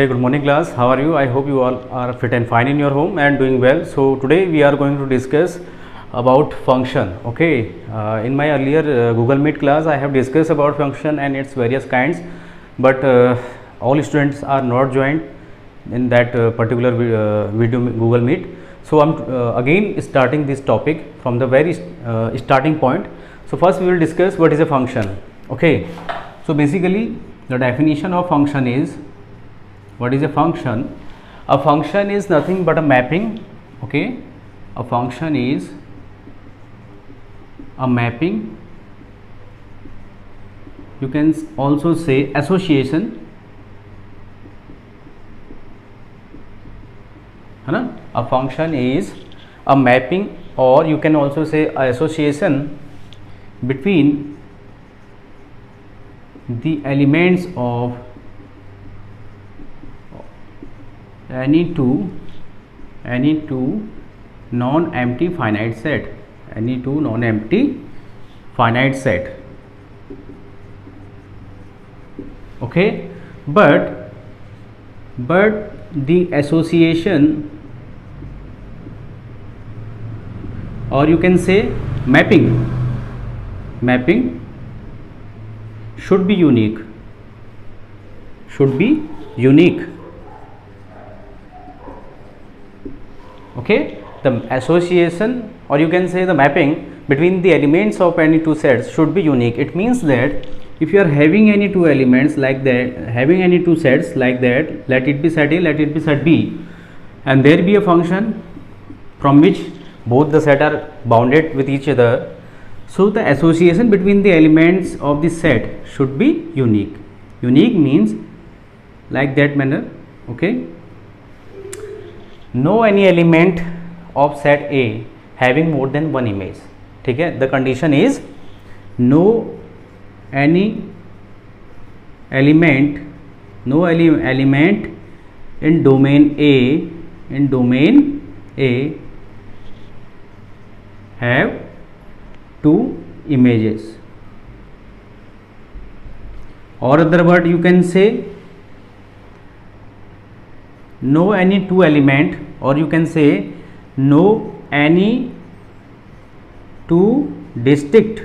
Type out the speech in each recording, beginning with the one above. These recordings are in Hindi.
Okay, good morning class. How are you? I hope you all are fit and fine in your home and doing well. So today we are going to discuss about function. Okay, in my earlier Google Meet class I have discussed about function and its various kinds, but all students are not joined in that particular video Google Meet. So I'm again starting this topic from the very starting point. So first we will discuss what is a function. Okay, so basically the definition of function is, what is a function? A function is nothing but a mapping. Okay, a function is a mapping. You can also say association, है ना? A function is a mapping, or you can also say association between the elements of any two non-empty finite set, any two non-empty finite set. Okay, but the association, or you can say mapping should be unique, Okay, the association, or you can say the mapping between the elements of any two sets should be unique. It means that if you are having any two elements like that, having any two sets like that, let it be set A, let it be set B, and there be a function from which both the set are bounded with each other, so the association between the elements of the set should be unique. Unique means like that manner. Okay, no any element of set A having more than one image. ठीक है, the condition is no any element in domain A have two images, or other word you can say no any two element, or you can say no any two distinct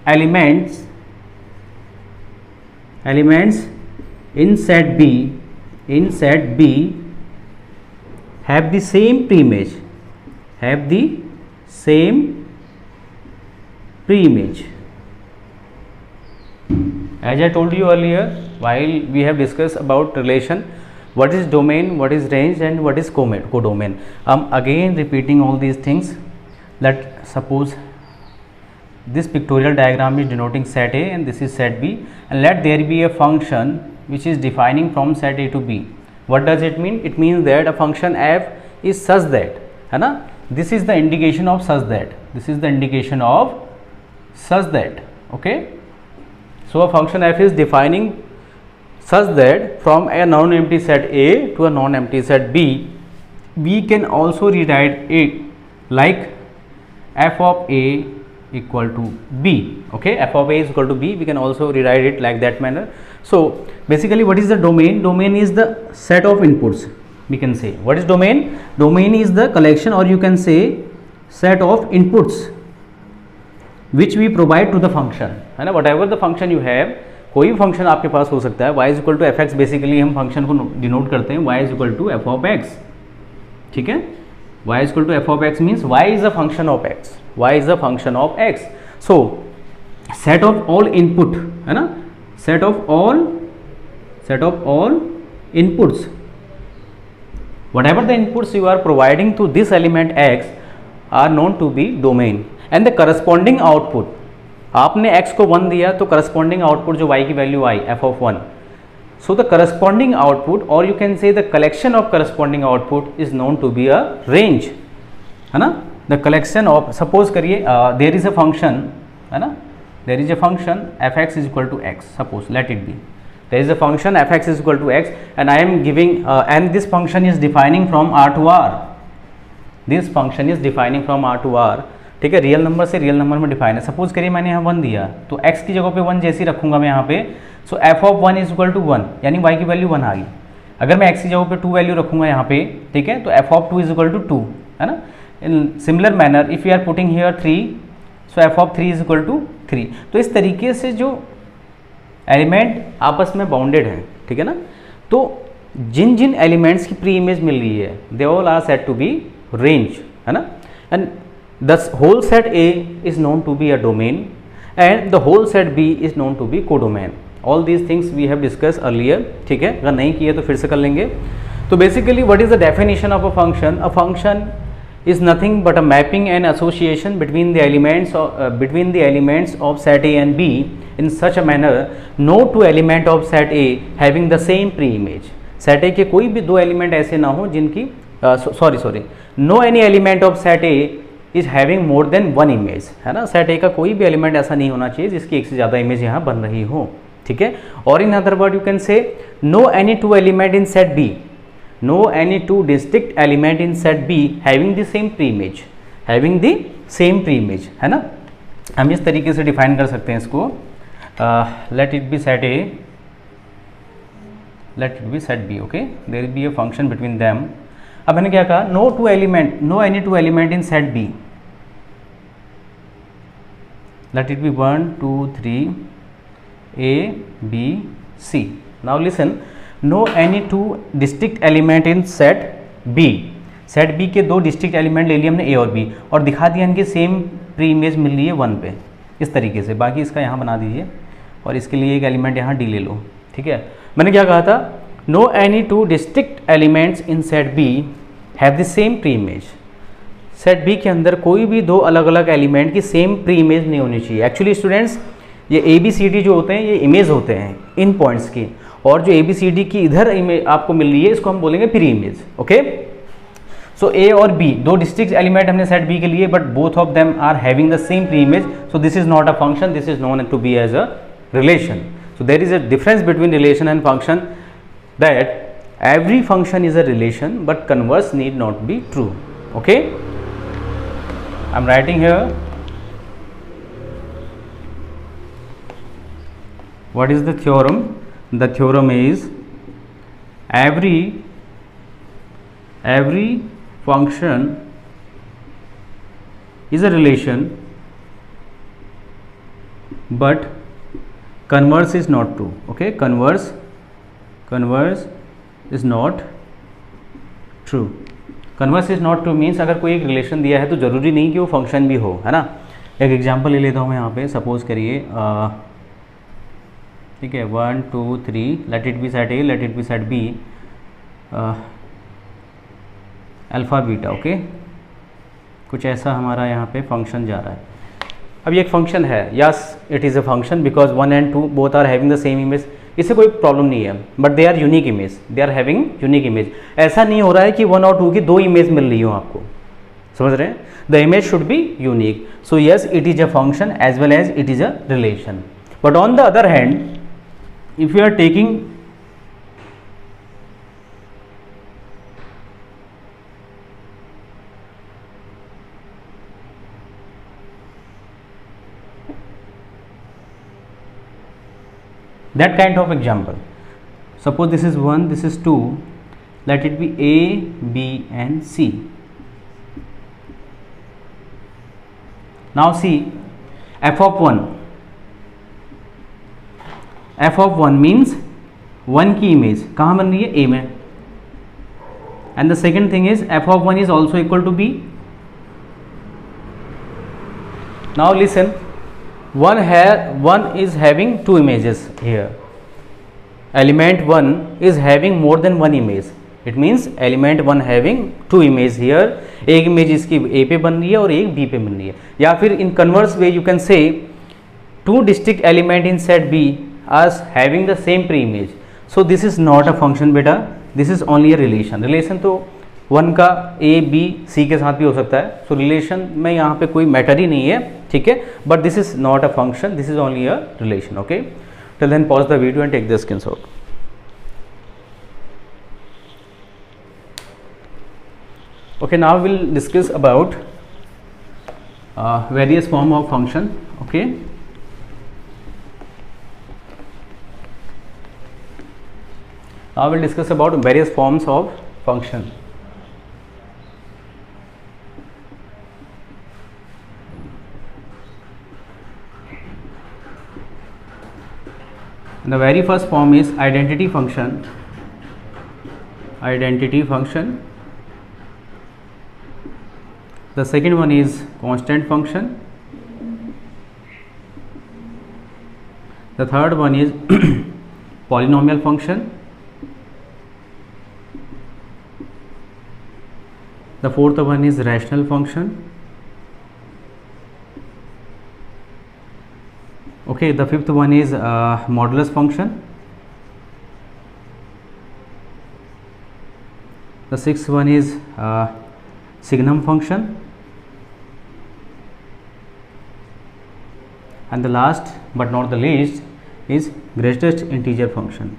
elements in set B have the same preimage, As I told you earlier while we have discussed about relation, what is domain, what is range, and what is codomain. I'm again repeating all these things. Let suppose this pictorial diagram is denoting set A and this is set B, and let there be a function which is defining from set A to B. What does it mean? It means that a function f is such that, है ना? This is the indication of such that. Okay, so a function f is defining such that from a non-empty set A to a non-empty set B. We can also rewrite it like f of A equal to B. Okay, f of A is equal to B. We can also rewrite it like that manner. So basically, what is the domain? Domain is the set of inputs. We can say, what is domain? Domain is the collection, or you can say set of inputs which we provide to the function, है ना? Whatever the function you have, कोई भी फंक्शन आपके पास हो सकता है. y is equal to f x, basically हम फंक्शन को डिनोट करते हैं y is equal to f of x. ठीक है, y is equal to f of x means y is a function of x, y is a function of x. So set of all input, है ना, set of all inputs, whatever the inputs you are providing to this element x are known to be domain, and the corresponding output, आपने x को 1 दिया तो corresponding output जो y की value I f of 1, so the corresponding output, or you can say the collection of corresponding output is known to be a range, है ना? The collection of, suppose करिए there is a function, है ना, there is a function fx is equal to x, suppose let it be, there is a function fx is equal to x, and I am giving and this function is defining from R to R, this function is defining from R to R. ठीक है, रियल नंबर से रियल नंबर में डिफाइन है। सपोज करिए मैंने यहाँ 1 दिया, तो x की जगह पे 1 जैसी रखूंगा मैं यहाँ पे, so f of 1 is equal to 1, यानी y की वैल्यू 1 आ गई। अगर मैं x की जगह पे 2 वैल्यू रखूंगा यहाँ पे, ठीक है, तो f of 2 is equal to 2, है ना। In similar manner if you are putting here 3, so f of 3 is equal to 3। तो इस तरीके से जो एलिमेंट आपस में बाउंडेड हैं, ठीक है ना, तो जिन जिन एलिमेंट्स की प्री इमेज मिल रही है they all are said to be range, है ना। And the whole set A is known to be a domain and the whole set B is known to be codomain. All these things we have discussed earlier, ठीक है, अगर नहीं किए तो फिर से कर लेंगे। तो basically what is the definition of a function? A function is nothing but a mapping and association between the elements of set A and B in such a manner no two element of set A having the same pre-image. set A के कोई भी दो एलिमेंट ऐसे ना हो जिनकी no any element of set A is having more than one image, है ना। सेट ए का कोई भी एलिमेंट ऐसा नहीं होना चाहिए जिसकी एक से ज़्यादा इमेज यहाँ बन रही हो, ठीक है। और in other word you can say no any two element in set B, no any two distinct element in set B having the same pre image, having the same pre image, है ना। हम इस तरीके से डिफाइन कर सकते हैं इसको, let it be set A, let it be set B, okay, there will be a function between them. अब मैंने क्या कहा, no any two element in set B, let it be 1 2 3 A B C. Now listen, no any two distinct element in set B. Set B के दो डिस्टिंक्ट एलिमेंट ले लिए हमने A और B और दिखा दिया इनकी सेम प्री इमेज मिल रही है 1 पे, इस तरीके से। बाकी इसका यहाँ बना दीजिए और इसके लिए एक एलिमेंट यहाँ D ले लो, ठीक है। मैंने क्या कहा था, no any two distinct elements in set B have the same pre image. Set B के अंदर कोई भी दो अलग अलग एलिमेंट की सेम प्री इमेज नहीं होनी चाहिए। एक्चुअली स्टूडेंट्स ये ए बी सी डी जो होते हैं ये इमेज होते हैं इन पॉइंट्स की, और जो ए बी सी डी की इधर इमेज आपको मिल रही है इसको हम बोलेंगे pre image, okay. So A और बी दो डिस्टिंक्ट एलिमेंट हमने सेट बी के लिए, but both of them are having the same pre image, so this is not a function, this is known to be as a relation. So there is a difference between relation and function, that every function is a relation but converse need not be true, okay. I'm writing here what is the theorem. The theorem is every function is a relation but converse is not true, okay. converse is not true. Converse is not true means अगर कोई एक रिलेशन दिया है तो ज़रूरी नहीं कि वो फंक्शन भी हो, है ना। एक एग्जांपल ले लेता हूँ मैं यहाँ पे, सपोज करिए, ठीक है, 1 2 3 let it be set A, let it be set B, alpha beta, okay. कुछ ऐसा हमारा यहाँ पे फंक्शन जा रहा है। अब ये एक फंक्शन है, yes it is a function because 1 and 2 both are having the same image, इससे कोई प्रॉब्लम नहीं है, but they are unique image, they are having unique image. ऐसा नहीं हो रहा है कि 1 और 2 की दो इमेज मिल रही हो आपको, समझ रहे हैं। The image should be unique, so yes it is a function as well as it is a relation. But on the other hand if you are taking that kind of example, suppose this is 1, this is 2, let it be A B and C. Now see f of 1 means 1 की इमेज कहाँ बन रही है, A में, and the second thing is f of 1 is also equal to B. Now listen, one is having two images here, element 1 is having more than one image, it means element 1 having two image here, एक इमेज इसकी A पे बन रही है और एक B पे बन रही है। या फिर in converse way you can say two distinct element in set B are having the same pre image, so this is not a function बेटा, this is only a relation. relation तो 1 का A B C के साथ भी हो सकता है, सो रिलेशन में यहाँ पे कोई मैटर ही नहीं है, ठीक है, but this is not a function, this is only a relation, okay. Till then pause the video and take the screenshot. Okay, now will discuss about various form of function. Okay, now we'll discuss about various forms of function. The very first form is identity function. Identity function. The second one is constant function. The third one is polynomial function. The fourth one is rational function. Okay, the fifth one is modulus function. The sixth one is signum function, and the last but not the least is greatest integer function.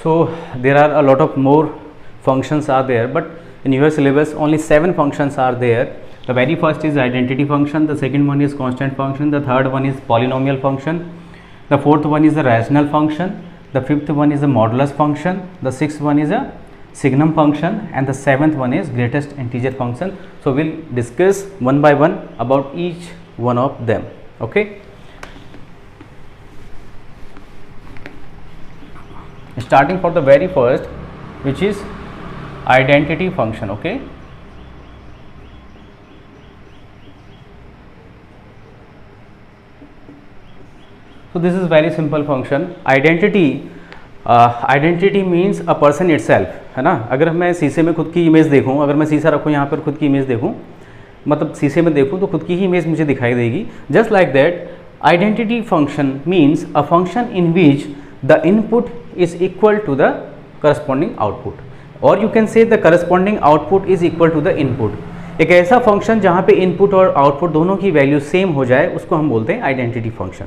So there are a lot of more functions are there, but in your syllabus only 7 functions are there. The very first is identity function, the second one is constant function, the third one is polynomial function, the fourth one is the rational function, the fifth one is the modulus function, the sixth one is a signum function, and the seventh one is greatest integer function. So we'll discuss one by one about each one of them. Okay, starting for the very first, which is identity function. Okay, so this is very simple function. Identity means a person itself, है ना. अगर मैं शीशे में खुद की इमेज देखूं, अगर मैं शीशा रखूं यहाँ पर खुद की इमेज देखूं, मतलब शीशे में देखूं तो खुद की ही इमेज मुझे दिखाई देगी. Just like that identity function means a function in which the input is equal to the corresponding output, or you can say the corresponding output is equal to the input. एक ऐसा फंक्शन जहाँ पे इनपुट और आउटपुट दोनों की वैल्यू सेम हो जाए उसको हम बोलते हैं आइडेंटिटी फंक्शन.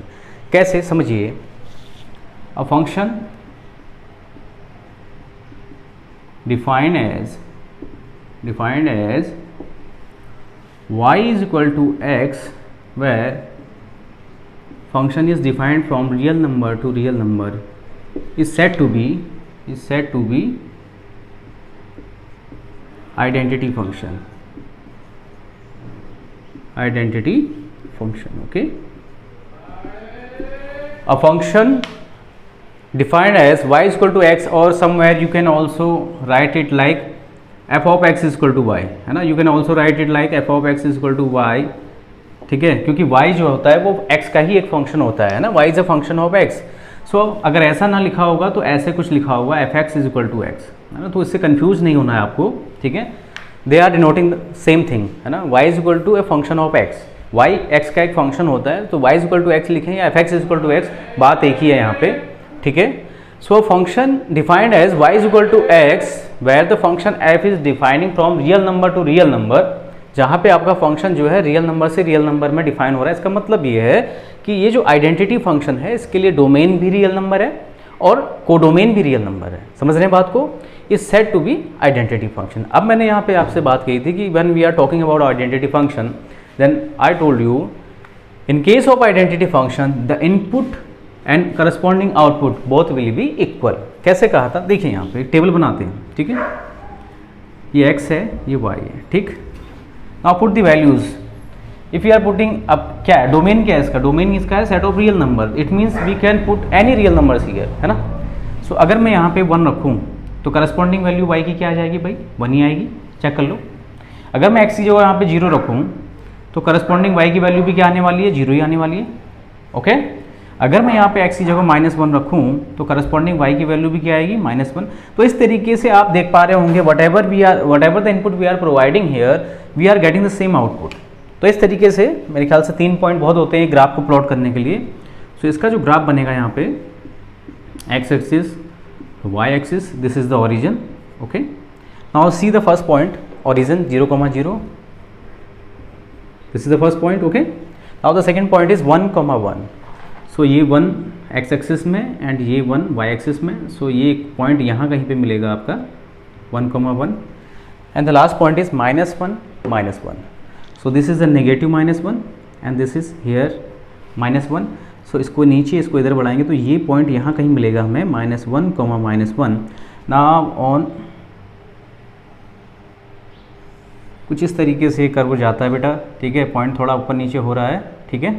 कैसे, समझिए. A function defined as y is equal to x, where function is defined from real number to real number, is said to be identity function. Okay, a function defined as y is equal to x, or somewhere you can also write it like f of x is equal to y, है ना. you can also write it like f of x is equal to y. ठीक है, क्योंकि y जो होता है वो x का ही एक फंक्शन होता है ना. y is a function of x. सो अगर ऐसा ना लिखा होगा तो ऐसे कुछ लिखा होगा f x is equal to x, है ना. तो इससे कंफ्यूज नहीं होना है आपको. ठीक है, they are denoting same thing, है ना. y is equal to a function of x, y x का एक फंक्शन होता है, तो y is equal to x लिखें या f x is equal to x, बात एक ही है यहाँ पे. ठीक है, सो function defined as y is equal to x, where the function f is defining from real number to real number, जहाँ पे आपका फंक्शन जो है रियल नंबर से रियल नंबर में डिफाइन हो रहा है. इसका मतलब ये है कि ये जो आइडेंटिटी फंक्शन है इसके लिए डोमेन भी रियल नंबर है और कोडोमेन भी रियल नंबर है. समझ रहे हैं बात को. Is said to be identity function. अब मैंने यहाँ पे आपसे बात कही थी कि when we are talking about identity function, then I told you in case of identity function the input and corresponding output both will be equal. कैसे कहा था, देखिए यहाँ पे टेबल बनाते हैं. ठीक है, ये x है, ये y है. ठीक, now put the values. If you are putting, अब क्या है, डोमेन क्या है इसका, डोमेन इसका है set of real number. It means we can put any real numbers here, है ना. सो अगर मैं यहाँ पे 1 रखूँ तो करस्पॉन्डिंग वैल्यू y की क्या आ जाएगी भाई, 1 ही आएगी. चेक कर लो. अगर मैं x की जगह यहाँ पे 0 रखूँ तो करस्पॉन्डिंग y की वैल्यू भी क्या आने वाली है, 0 ही आने वाली है. ओके, अगर मैं यहाँ पे x की जगह -1 रखूँ तो करस्पॉन्डिंग y की वैल्यू भी क्या आएगी, -1. तो इस तरीके से आप देख पा रहे होंगे whatever the input we are providing here we are getting the same output. तो इस तरीके से मेरे ख्याल से 3 पॉइंट बहुत होते हैं ग्राफ को प्लॉट करने के लिए. सो इसका जो ग्राफ बनेगा यहाँ पे x axis, y axis, this is the origin. Okay, now see the first point, origin 0,0. This is the first point. Okay, now the second point is 1,1. सो ये 1 x एक्सिस में एंड ये 1 y एक्सिस में. सो ये पॉइंट यहाँ कहीं पे मिलेगा आपका 1, and the last point is -1, -1. So this is a negative -1 and this is here -1. So इसको नीचे इसको इधर बढ़ाएंगे तो ये पॉइंट यहाँ कहीं मिलेगा हमें -1, -1. नाउ ऑन कुछ इस तरीके से कर्व जाता है बेटा, ठीक है, पॉइंट थोड़ा ऊपर नीचे हो रहा है, ठीक है,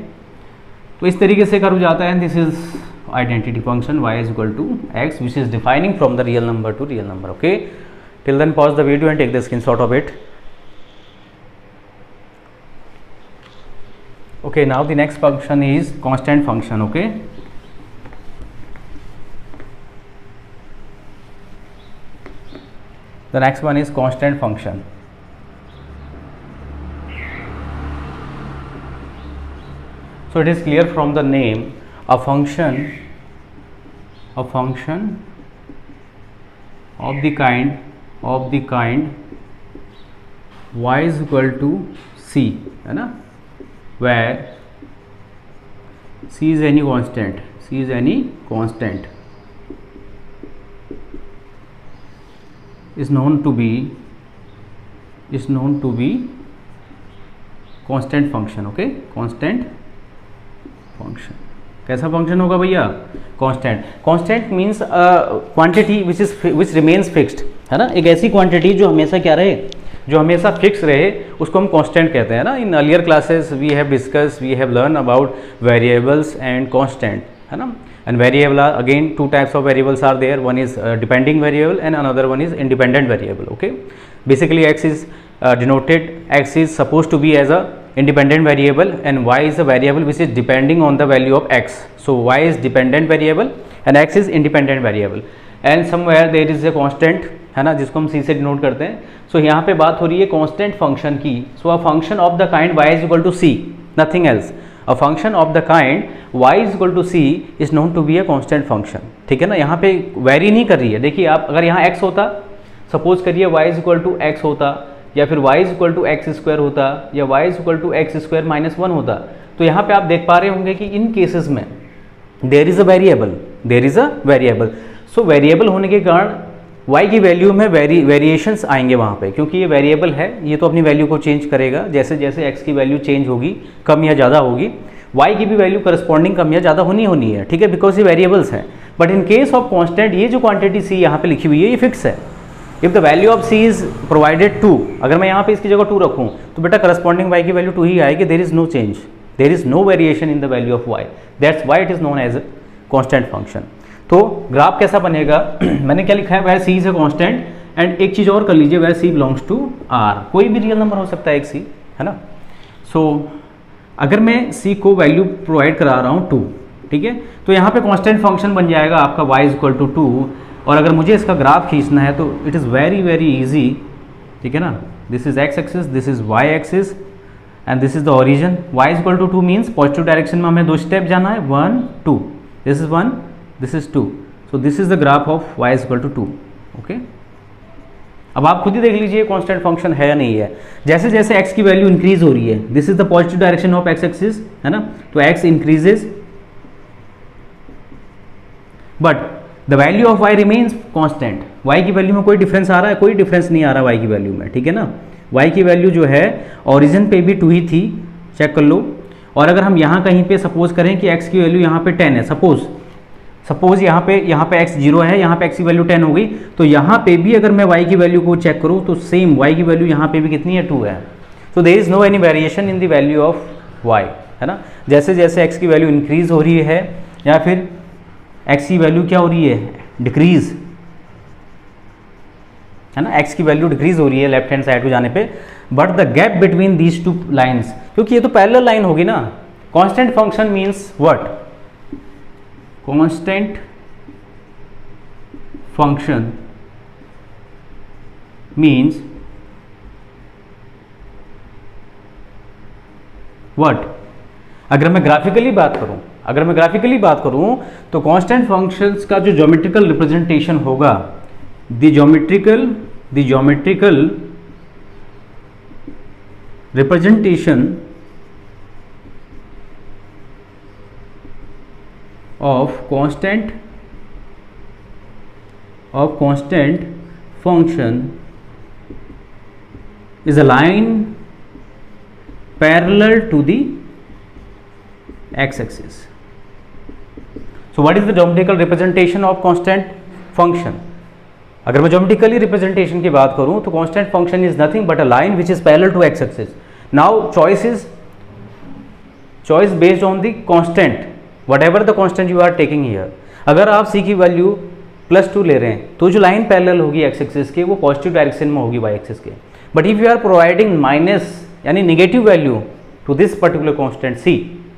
तो इस तरीके से कर्व जाता है. This is identity function y is equal to x which is defining from the real number to real number. Okay, till then pause the video and take the screenshot of it. Okay, now the next function is constant function. Okay, the next one is constant function. So it is clear from the name, a function of the kind y is equal to c, है ना, where c is any constant is known to be constant function. Okay, constant function कैसा फंक्शन होगा भैया? Constant means quantity which remains fixed, है ना, एक ऐसी क्वांटिटी जो हमेशा क्या रहे, जो हमेशा फिक्स रहे, उसको हम कांस्टेंट कहते हैं ना. In earlier classes we have learn about variables and constant, है ना. And variable are again two types of variables are there, one is depending variable and another one is independent variable. Okay, basically x is supposed to be as a independent variable and y is a variable which is depending on the value of x. So y is dependent variable and x is independent variable and somewhere there is a constant, है ना, जिसको हम c से डिनोट करते हैं. So यहाँ पे बात हो रही है constant function की. So a function of the kind y is equal to c, nothing else. A function of the kind y is equal to c is known to be a constant function. ठीक है ना, यहाँ पे वेरी नहीं कर रही है. देखिए आप, अगर यहाँ x होता, सपोज करिए y is equal to x होता, या फिर y is equal to x square होता, या y is equal to x square -1 होता, तो यहाँ पे आप देख पा रहे होंगे कि इन केसेस में there is a variable. So variable होने के कारण y की वैल्यू में वेरिएशंस आएंगे वहाँ पे, क्योंकि ये वेरिएबल है, ये तो अपनी वैल्यू को चेंज करेगा. जैसे जैसे x की वैल्यू चेंज होगी, कम या ज़्यादा होगी, y की भी वैल्यू करस्पॉन्डिंग कम या ज़्यादा होनी है, ठीक है, बिकॉज ये वेरिएबल्स हैं. But in case of constant, ये जो क्वांटिटी c यहाँ पे लिखी हुई है, ये फिक्स है. If the value of c is provided 2, अगर मैं यहाँ पे इसकी जगह 2 रखूँ तो बेटा करस्पॉन्डिंग y की वैल्यू 2 ही आएगी. There is no change, there is no variation in the value of y. That's why it is known as constant function. तो ग्राफ कैसा बनेगा? मैंने क्या लिखा है, where c is a constant, and एक चीज़ और कर लीजिए, where c belongs to r. कोई भी रियल नंबर हो सकता है एक c, है ना. सो अगर मैं c को वैल्यू प्रोवाइड करा रहा हूँ 2, ठीक है, तो यहाँ पे कॉन्स्टेंट फंक्शन बन जाएगा आपका y इज इक्वल टू 2. और अगर मुझे इसका ग्राफ खींचना है तो इट इज़ वेरी इजी, ठीक है ना. This is x axis, this is y axis and this is the origin. y is equal to 2 means positive direction में हमें 2 स्टेप जाना है, 1 2. This is 1, this is 2. So this is the graph of y is equal to 2. Okay, अब आप खुद ही देख लीजिए कॉन्स्टेंट फंक्शन है या नहीं है. जैसे जैसे x की वैल्यू इंक्रीज हो रही है, this is the positive direction of x axis, है ना, तो x increases but the value of y remains constant. y की वैल्यू में कोई डिफरेंस आ रहा है? कोई डिफरेंस नहीं आ रहा y की वैल्यू में, ठीक है ना. y की वैल्यू जो है ओरिजिन पे भी 2 ही थी, चेक कर लो. और अगर हम यहाँ कहीं पे सपोज करें कि x की वैल्यू यहाँ पे 10 है, सपोज यहाँ पे x 0 है, यहाँ पे x की वैल्यू 10 हो गई, तो यहाँ पे भी अगर मैं y की वैल्यू को चेक करूँ तो सेम y की वैल्यू यहाँ पे भी कितनी है, 2 है. तो there is no any variation in the value of y, है ना. जैसे जैसे x की वैल्यू इंक्रीज हो रही है या फिर x की वैल्यू क्या हो रही है, डिक्रीज, है ना, x की वैल्यू डिक्रीज हो रही है लेफ्ट हैंड साइड को जाने पे. But the gap between these 2 lines, क्योंकि ये तो पैरेलल लाइन होगी ना. Constant function means what? Constant function means what? अगर मैं ग्राफिकली बात करूं तो कांस्टेंट फंक्शंस का जो ज्योमेट्रिकल रिप्रेजेंटेशन होगा, the geometrical representation of constant function is a line parallel to the x-axis. So what is the geometrical representation of constant function? अगर मैं geometrically representation की बात करूं तो constant function is nothing but a line which is parallel to x-axis. Now choice based on the constant, whatever the constant you are taking here. अगर आप c की वैल्यू +2 ले रहे हैं तो जो लाइन पैरेलल होगी एक्स एक्सिस के वो पॉजिटिव डायरेक्शन में होगी वाई एक्सिस के. But if you are providing minus यानी negative value to this particular constant c,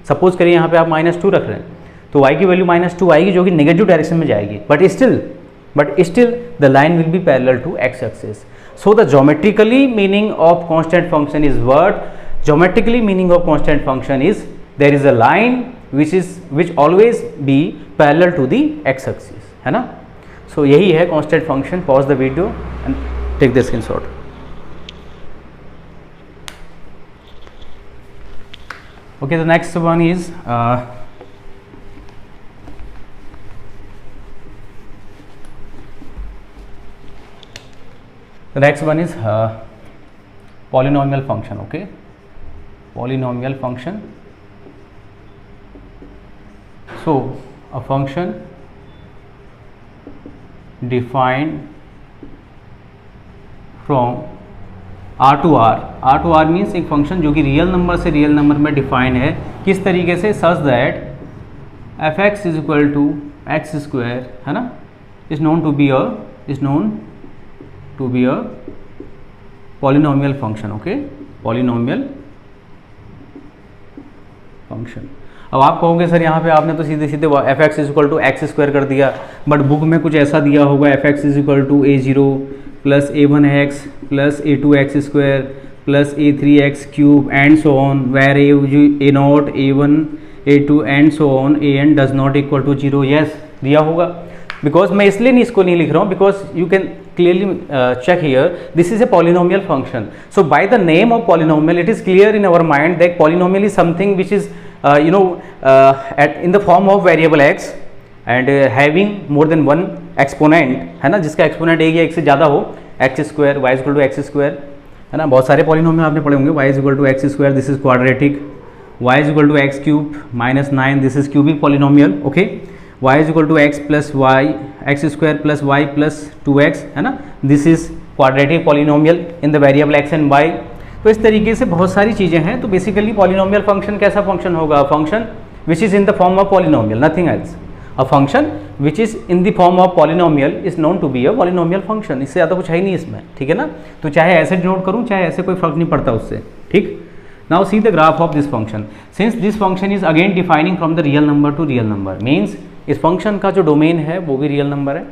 suppose करिए यहाँ पे आप -2 रख रहे हैं तो y की वैल्यू -2 आएगी जो कि नेगेटिव डायरेक्शन में जाएगी. But still the line will be parallel to x axis. So the geometrically meaning of constant function is what? Geometrically meaning of constant function is there is a line which always be parallel to the x axis, है ना. सो यही है constant function. Pause the video and take the screenshot. Okay, the next one is polynomial function. Okay, polynomial function. So a function defined from R to R means एक फंक्शन जो कि रियल नंबर से रियल नंबर में डिफाइन है. किस तरीके से? Such that f x is equal to x square, है ना, is known to be a polynomial function. Okay, polynomial function. अब आप कहोगे सर यहाँ पे आपने तो सीधे सीधे f x is equal to x square कर दिया, बट बुक में कुछ ऐसा दिया होगा f x is equal to a0 plus a1x plus a2x square plus a3x cube and so on, where a0 a1 a2 and so on an does not equal to 0. Yes, दिया होगा. बिकॉज मैं इसलिए नहीं इसको नहीं लिख रहा हूँ, because you can clearly check here, this is a polynomial function. So by the name of polynomial it is clear in our mind that polynomial is something which is in the form of variable x and having more than one exponent, है ना, जिसका एक्सपोनेंट एक या एक से ज़्यादा हो. X square y equal to x square, है ना, बहुत सारे पॉलिनोमियल आपने पढ़े होंगे. Y equal to x square, this is quadratic. Y equal to x cube -9, this is cubic polynomial. Okay, y equal to x plus y x square plus y plus 2x, है ना, this is quadratic polynomial in the variable x and y. तो इस तरीके से बहुत सारी चीज़ें हैं. तो बेसिकली पॉलिनोमियल फंक्शन कैसा फंक्शन होगा? Function which is in the form of polynomial, nothing else. A function which is in the form of polynomial is known to be a polynomial function. इससे ज़्यादा कुछ है ही नहीं इसमें, ठीक है ना. तो चाहे ऐसे डिनोट करूँ चाहे ऐसे, कोई फर्क नहीं पड़ता उससे. ठीक. Now see the graph of this function. Since this function is again defining from the real number to real number, means इस फंक्शन का जो डोमेन है वो भी रियल नंबर है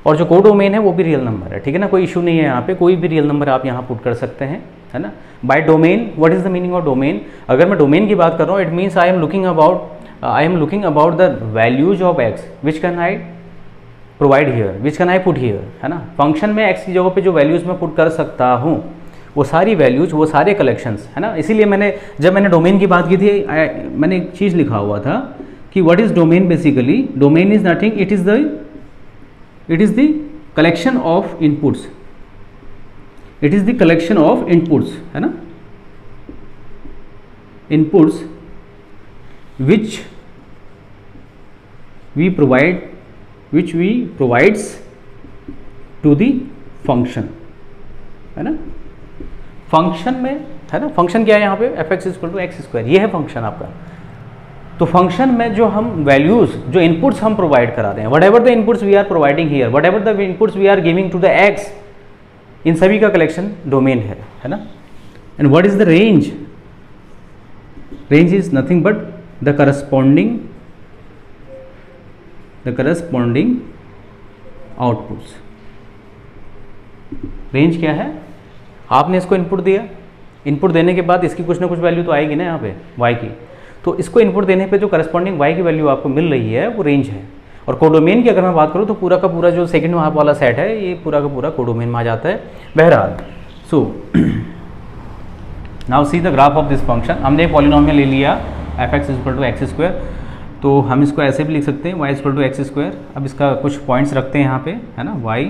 और जो को डोमेन है वो भी रियल नंबर है. ठीक है ना, कोई इशू नहीं है यहाँ पे, कोई भी रियल नंबर आप यहाँ पुट कर सकते हैं, है ना. By domain, what is the meaning of domain? अगर मैं डोमेन की बात कर रहा हूँ, it means I am looking about the values of x which can I provide here, which can I put here, है ना. फंक्शन में एक्स की जगह पे जो वैल्यूज मैं पुट कर सकता हूँ वो सारी वैल्यूज, वो सारे कलेक्शंस, है ना. इसीलिए जब मैंने डोमेन की बात की थी, मैंने एक चीज़ लिखा हुआ था कि what is domain. Basically domain is nothing, it is the collection of inputs. It is the collection of inputs, है ना, inputs which we provides to the function, है ना. फंक्शन में, है ना, फंक्शन क्या है यहाँ पे? F x equal to x square, ये है फंक्शन आपका. तो फंक्शन में जो हम वैल्यूज, जो इनपुट्स हम प्रोवाइड करा रहे हैं, whatever the inputs we are providing here, whatever the inputs we are giving to the x, इन सभी का कलेक्शन डोमेन है ना. And what is the range? Range is nothing but the corresponding outputs. रेंज क्या है? आपने इसको इनपुट दिया, इनपुट देने के बाद इसकी कुछ ना कुछ वैल्यू तो आएगी ना यहाँ पे y की. तो इसको इनपुट देने पे जो करस्पॉन्डिंग y की वैल्यू आपको मिल रही है वो रेंज है. और कोडोमेन की अगर मैं बात करूँ तो पूरा का पूरा जो सेकंड हाफ वाला सेट है ये पूरा का पूरा कोडोमेन में आ जाता है. बहरहाल, so now see the graph of this function. हमने पॉलिनोमियल ले लिया f x equal to x square, तो हम इसको ऐसे भी लिख सकते हैं y equal to x square. अब इसका कुछ पॉइंट्स रखते हैं यहाँ पे, है ना, y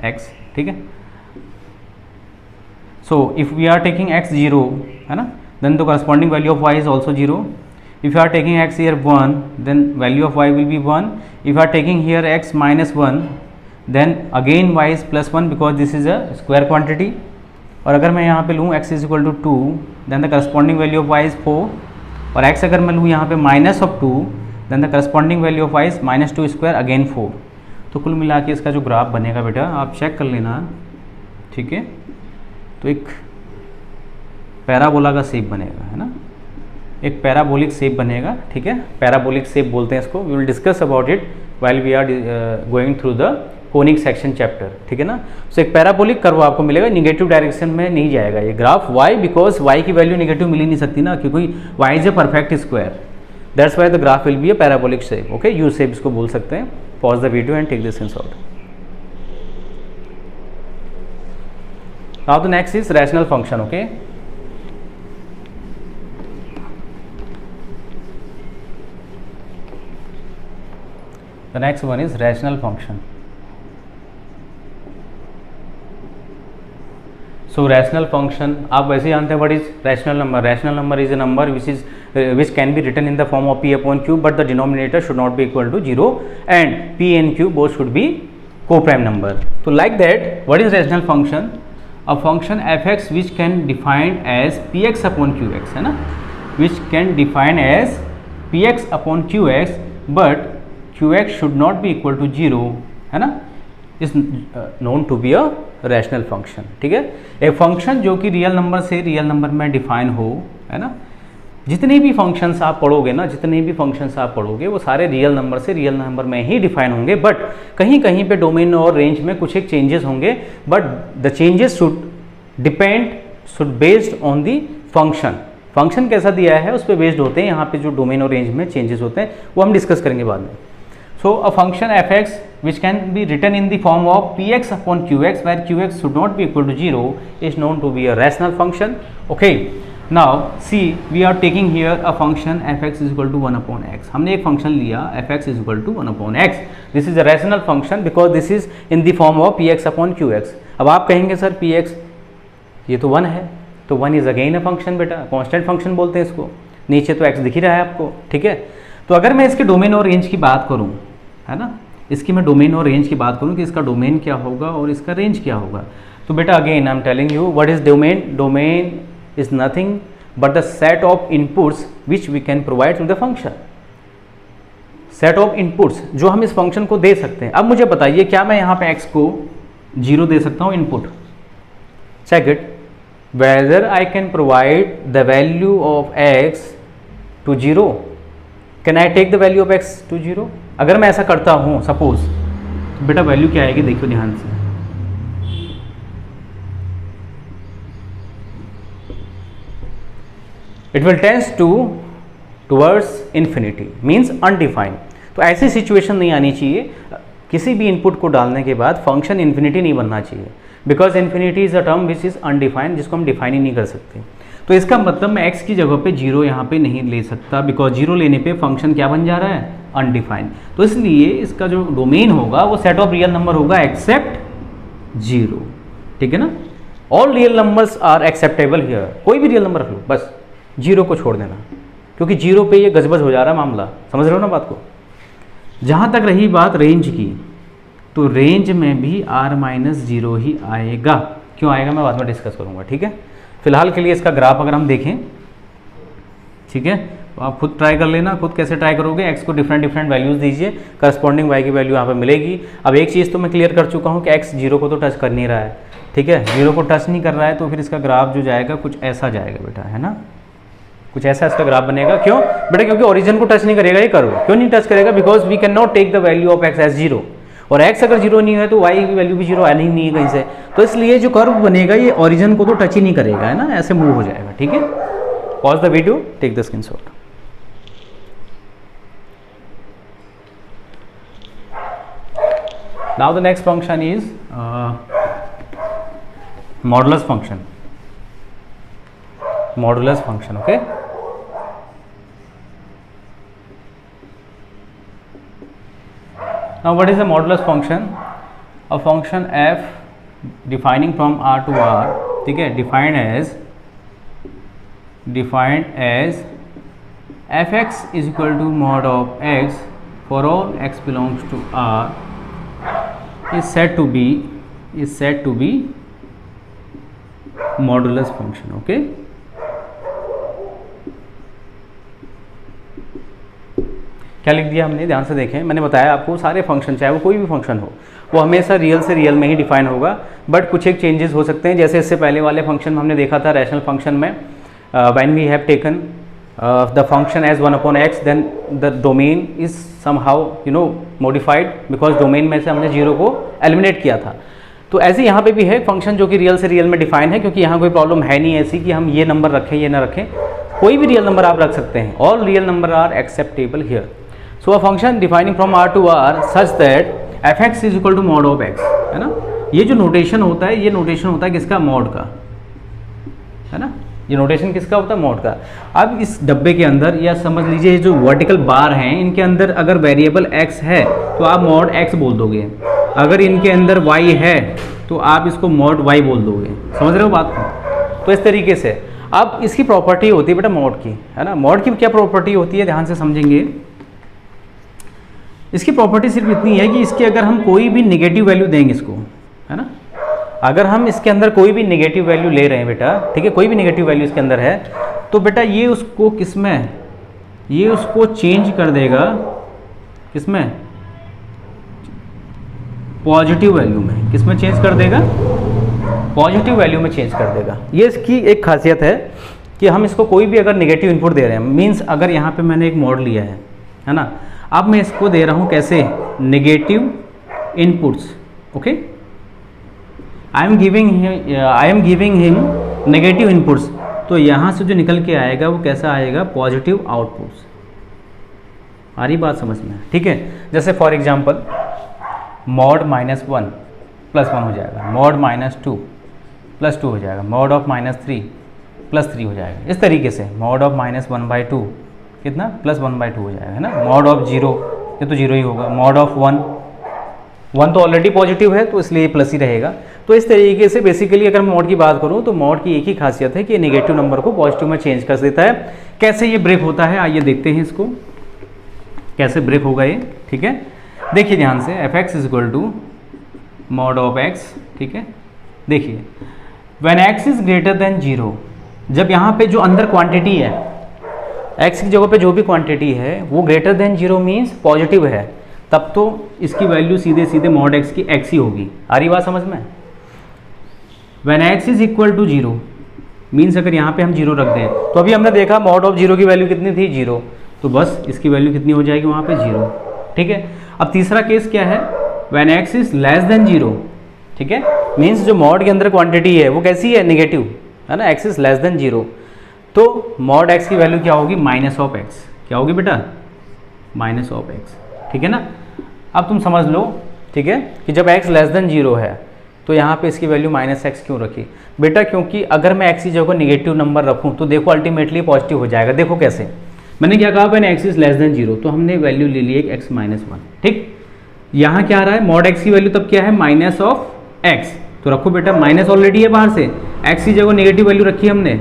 x, ठीक है. So if we are taking x 0 है ना, then the corresponding value of y is also 0. If you are taking x here 1, then value of y will be 1. If you are taking here x minus 1, then again y is plus 1 because this is a square quantity. और अगर मैं यहाँ पे लूँ x is equal to 2, then the corresponding value of y is 4. और x अगर मैं लूँ यहाँ पे minus of 2, then the corresponding value of y is minus 2 square again 4. तो कुल मिला के इसका जो ग्राफ बनेगा बेटा आप चेक कर लेना, ठीक है. तो एक पैराबोला का शेप बनेगा, है ना, एक पैराबोलिक शेप बनेगा, ठीक है. पैराबोलिक शेप बोलते हैं इसको. We will discuss about it while we are going through the conic section chapter, ठीक है ना. सो एक पैराबोलिक कर्व आपको मिलेगा, निगेटिव डायरेक्शन में नहीं जाएगा ये ग्राफ. वाई? बिकॉज वाई की वैल्यू निगेटिव मिल ही नहीं सकती ना, क्योंकि y is a perfect square. That's why the graph will be a parabolic shape. Okay, U shape इसको बोल सकते हैं. Pause the video and take this screenshot. Now the next is rational function. Okay, the next one is rational function. So rational function आप वैसे ही जानते हैं what is rational number. Rational number is a number which can be written in the form of p upon q, but the denominator should not be equal to 0 and p and q both should be co-prime number. So like that, what is rational function? A function f(x) which can define as px upon qx, है ना, which can define as px upon qx, but qx should not be equal to 0, है ना, is known to be a rational function. ठीक है, एक फंक्शन जो कि रियल नंबर से रियल नंबर में डिफाइन हो, है ना. जितने भी फंक्शंस आप पढ़ोगे ना, जितने भी फंक्शंस आप पढ़ोगे वो सारे रियल नंबर से रियल नंबर में ही डिफाइन होंगे, बट कहीं कहीं पे डोमेन और रेंज में कुछ एक चेंजेस होंगे, but the changes should based on the function. Function कैसा दिया है उस पर बेस्ड होते हैं. यहाँ पे जो डोमेन और रेंज में चेंजेस होते हैं वो हम डिस्कस करेंगे बाद में. So a function f(x) which can be written in the form of px upon qx where qx should not be equal to 0 is known to be a rational function. Okay. Now see, we are taking here a function f(x) is equal to 1 upon x. हमने एक फंक्शन लिया f(x) is equal to 1 upon x. This is a rational function because this is in the form of px upon qx. अब आप कहेंगे सर px ये तो 1 है, तो 1 इज अगेन अ फंक्शन बेटा, कांस्टेंट फंक्शन बोलते हैं इसको. नीचे तो x दिख ही रहा है आपको, ठीक है. तो अगर मैं इसके डोमेन और रेंज की बात करूं, है ना, इसकी मैं डोमेन और रेंज की बात करूं कि इसका डोमेन क्या होगा और इसका रेंज क्या होगा, तो बेटा again I am telling you what is domain. Domain is nothing but the set of inputs which we can provide to the function. Set of inputs जो हम इस फंक्शन को दे सकते हैं. अब मुझे बताइए क्या मैं यहाँ पे x को 0 दे सकता हूँ input? Check it. whether I can provide the value of x to 0. Can I take the value of x to 0? अगर मैं ऐसा करता हूँ सपोज, तो बेटा वैल्यू क्या आएगी देखो ध्यान से. It will tends towards infinity, means undefined. तो ऐसी सिचुएशन नहीं आनी चाहिए. किसी भी इनपुट को डालने के बाद फंक्शन इन्फिनिटी नहीं बनना चाहिए, because infinity is a term which is undefined, जिसको हम डिफाइन ही नहीं कर सकते. तो इसका मतलब मैं x की जगह पे 0 यहाँ पे नहीं ले सकता, बिकॉज 0 लेने पे फंक्शन क्या बन जा रहा है? अनडिफाइंड. तो इसलिए इसका जो डोमेन होगा वो सेट ऑफ रियल नंबर होगा एक्सेप्ट 0. ठीक है ना. All real numbers are acceptable here. कोई भी रियल नंबर रख लो, बस 0 को छोड़ देना, क्योंकि 0 पे ये गजबज हो जा रहा है मामला. समझ रहे हो ना बात को. जहाँ तक रही बात रेंज की, तो रेंज में भी r-0 ही आएगा. क्यों आएगा मैं बाद में डिस्कस करूँगा, ठीक है. फिलहाल के लिए इसका ग्राफ अगर हम देखें, ठीक है, तो आप खुद ट्राई कर लेना. खुद कैसे ट्राई करोगे? x को डिफरेंट वैल्यूज़ दीजिए, करस्पॉन्डिंग y की वैल्यू यहाँ पे मिलेगी. अब एक चीज़ तो मैं क्लियर कर चुका हूँ कि x 0 को तो टच कर नहीं रहा है, ठीक है. 0 को टच नहीं कर रहा है, तो फिर इसका ग्राफ जो जाएगा कुछ ऐसा जाएगा बेटा, है ना. कुछ ऐसा इसका ग्राफ बनेगा. क्यों बेटा? क्योंकि ओरिजिन को टच नहीं करेगा ये कर्व. क्यों नहीं टच करेगा? Because we can not take the value of x as 0, और x अगर 0 नहीं है तो y की वैल्यू भी 0 आनी नहीं है कहीं से. तो इसलिए जो कर्व बनेगा ये ओरिजिन को तो टच ही नहीं करेगा, है ना, ऐसे मूव हो जाएगा. ठीक है. Pause the video, take the screenshot. Now the next function is modulus function. Modulus function. Okay. Now what is a modulus function? A function f defining from r to r, ठीक है, defined as fx is equal to mod of x for all x belongs to r is said to be modulus function. ओके, क्या लिख दिया हमने, ध्यान से देखें, मैंने बताया आपको सारे फंक्शन चाहे वो कोई भी फंक्शन हो वो हमेशा रियल से रियल में ही डिफाइन होगा, बट कुछ एक चेंजेस हो सकते हैं। जैसे इससे पहले वाले फंक्शन में हमने देखा था रैशनल फंक्शन में when we have taken the function as 1 upon x, then the domain is somehow modified because domain में से हमने 0 को एलिमिनेट किया था। तो ऐसे यहाँ पे भी है फंक्शन जो कि रियल से रियल में डिफाइन है, क्योंकि यहाँ कोई प्रॉब्लम है नहीं ऐसी कि हम ये नंबर रखें ये ना रखें, कोई भी रियल नंबर आप रख सकते हैं, all real number are acceptable here. So a function defining from r to r such that fx is equal to mod of x, है ना। ये जो नोटेशन होता है ये नोटेशन होता है किसका, मॉड का, है ना। ये नोटेशन किसका होता है, मॉड का। अब इस डब्बे के अंदर या समझ लीजिए जो वर्टिकल बार हैं इनके अंदर अगर वेरिएबल x है तो आप मॉड x बोल दोगे, अगर इनके अंदर y है तो आप इसको मॉड y बोल दोगे, समझ रहे हो बात को। तो इस तरीके से अब इसकी प्रॉपर्टी होती है बेटा मॉड की, है ना। मॉड की क्या प्रॉपर्टी होती है, ध्यान से समझेंगे। इसकी प्रॉपर्टी सिर्फ इतनी है कि इसके अगर हम कोई भी नेगेटिव वैल्यू देंगे इसको, है ना, अगर हम इसके अंदर कोई भी नेगेटिव वैल्यू ले रहे हैं बेटा, ठीक है, कोई भी नेगेटिव वैल्यू इसके अंदर है तो बेटा ये उसको किसमें, ये उसको चेंज कर देगा किसमें, पॉजिटिव वैल्यू में। किसमें चेंज कर देगा, पॉजिटिव वैल्यू में चेंज कर देगा। ये इसकी एक खासियत है कि हम इसको कोई भी अगर नेगेटिव इनपुट दे रहे हैं, मीन्स अगर यहाँ पे मैंने एक मॉड लिया है ना, अब मैं इसको दे रहा हूँ कैसे, negative inputs, okay, I am giving him negative inputs, तो यहाँ से जो निकल के आएगा वो कैसा आएगा, पॉजिटिव आउटपुट्स। आ रही बात समझ में, ठीक है। जैसे फॉर एग्जांपल मॉड -1 +1 हो जाएगा, मॉड -2 +2 हो जाएगा, मॉड ऑफ -3 +3 हो जाएगा। इस तरीके से मॉड ऑफ -1/2 कितना, +1/2 हो जाएगा, है ना। मॉड ऑफ 0 ये तो 0 ही होगा, मॉड ऑफ 1 तो ऑलरेडी पॉजिटिव है तो इसलिए प्लस ही रहेगा। तो इस तरीके से बेसिकली अगर मैं मॉड की बात करूं तो मॉड की एक ही खासियत है कि नेगेटिव नंबर को पॉजिटिव में चेंज कर देता है। कैसे ये ब्रेक होता है आइए देखते हैं इसको, कैसे ब्रेक होगा ये, ठीक है। देखिए ध्यान से, fx is equal to mod of x, ठीक है। देखिए when x is greater than 0, जब यहाँ पे जो अंदर क्वांटिटी है x की जगह पे जो भी क्वांटिटी है वो ग्रेटर देन 0 मीन्स पॉजिटिव है, तब तो इसकी वैल्यू सीधे सीधे मॉड x की x ही होगी। आ रही बात समझ में। When x is equal to 0 means अगर यहाँ पे हम 0 रख दें तो अभी हमने देखा मॉड ऑफ 0 की वैल्यू कितनी थी, 0, तो बस इसकी वैल्यू कितनी हो जाएगी वहाँ पे, 0, ठीक है। अब तीसरा केस क्या है, when x is less than 0, ठीक है, मीन्स जो मॉड के अंदर क्वांटिटी है वो कैसी है, नेगेटिव, है ना, x इज लेस देन 0, तो मॉड x की वैल्यू क्या होगी, -x, क्या होगी बेटा, -x, ठीक है ना। अब तुम समझ लो, ठीक है, कि जब x लेस देन 0 है तो यहाँ पे इसकी वैल्यू -x क्यों रखी बेटा, क्योंकि अगर मैं x की जगह नेगेटिव नंबर रखूँ तो देखो अल्टीमेटली पॉजिटिव हो जाएगा। देखो कैसे, मैंने क्या कहा, when x is less than 0, तो हमने वैल्यू ले ली एक x -1, ठीक। यहाँ क्या आ रहा है, मॉड x की वैल्यू तब क्या है, -x, तो रखो बेटा, माइनस ऑलरेडी है बाहर से, x की जगह नेगेटिव वैल्यू रखी हमने,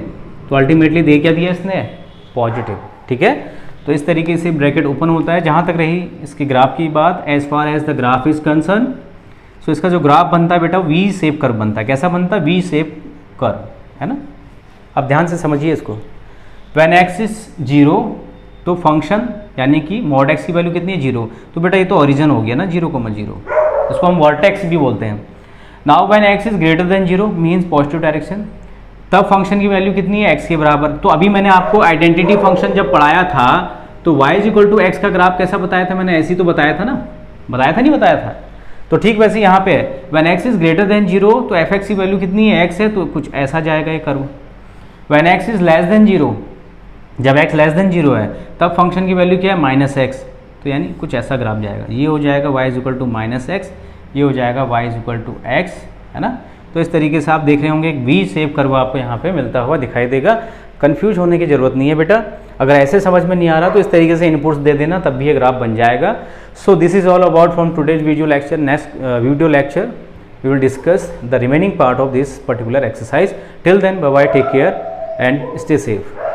तो अल्टीमेटली दे क्या दिया इसने, पॉजिटिव, ठीक है। तो इस तरीके से ब्रैकेट ओपन होता है। जहाँ तक रही इसके ग्राफ की बात, as far as the graph is concerned, so इसका जो ग्राफ बनता है बेटा वी शेप कर्व बनता है। कैसा बनता है, वी शेप कर्व, है ना। अब ध्यान से समझिए इसको, व्हेन x इज 0 तो फंक्शन यानी कि मॉड x की वैल्यू कितनी है, 0, तो बेटा ये तो ओरिजिन हो गया ना, 0,0, इसको हम वर्टेक्स भी बोलते हैं। Now when x is greater than 0 means positive direction, तब फंक्शन की वैल्यू कितनी है, x के बराबर। तो अभी मैंने आपको आइडेंटिटी फंक्शन जब पढ़ाया था तो y is equal to x का ग्राफ कैसा बताया था, मैंने ऐसे ही तो बताया था ना, बताया था नहीं बताया था। तो ठीक वैसे यहाँ पे when x is greater than 0 तो fx की वैल्यू कितनी है, x है, तो कुछ ऐसा जाएगा ये curve. When x is less than 0, जब x लेस देन 0 है तब फंक्शन की वैल्यू क्या है, -x, तो यानी कुछ ऐसा ग्राफ जाएगा। ये हो जाएगा y is equal to -x, ये हो जाएगा y is equal to x, है ना। तो इस तरीके से आप देख रहे होंगे एक वी शेप कर्व आपको यहाँ पे मिलता हुआ दिखाई देगा। कंफ्यूज होने की जरूरत नहीं है बेटा, अगर ऐसे समझ में नहीं आ रहा तो इस तरीके से इनपुट्स दे देना, तब भी ये ग्राफ बन जाएगा। सो this is all about from today's video lecture. Next video lecture we will discuss the remaining part of this particular exercise. Till then, bye bye, take care and stay safe.